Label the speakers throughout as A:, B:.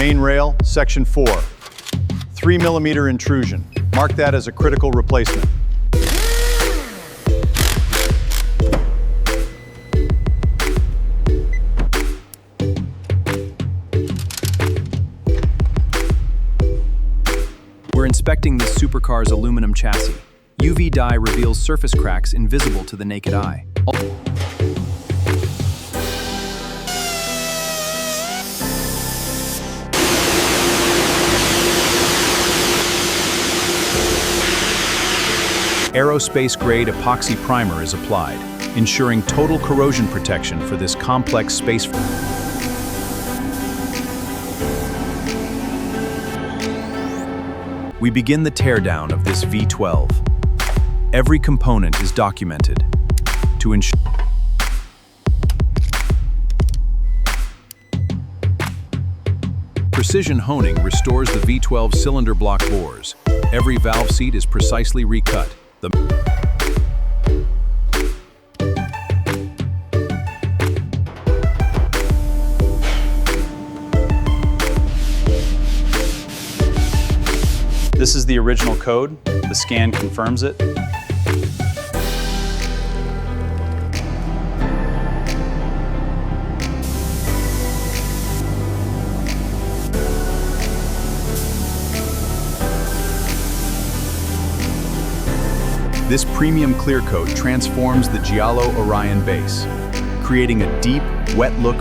A: Main rail, section 4. 3mm intrusion. Mark that as a critical replacement.
B: We're inspecting this supercar's aluminum chassis. UV dye reveals surface cracks invisible to the naked eye. Aerospace-grade epoxy primer is applied, ensuring total corrosion protection for this complex space. We begin the teardown of this V12. Every component is documented to ensure precision honing restores the V12 cylinder block bores. Every valve seat is precisely recut.
A: This is the original code. The scan confirms it.
B: This premium clear coat transforms the Giallo Orion base, creating a deep, wet look.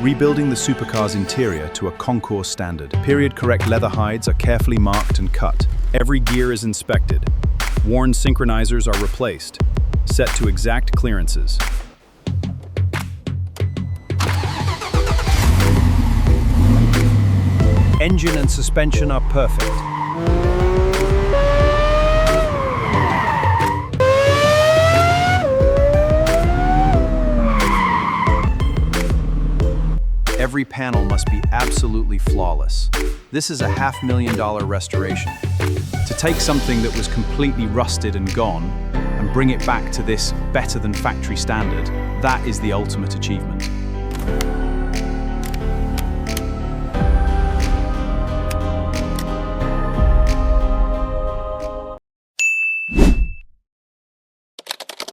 B: Rebuilding the supercar's interior to a concours standard. Period-correct leather hides are carefully marked and cut. Every gear is inspected. Worn synchronizers are replaced, set to exact clearances. Engine and suspension are perfect. Every panel must be absolutely flawless. This is a $500,000 restoration. To take something that was completely rusted and gone and bring it back to this better than factory standard, that is the ultimate achievement.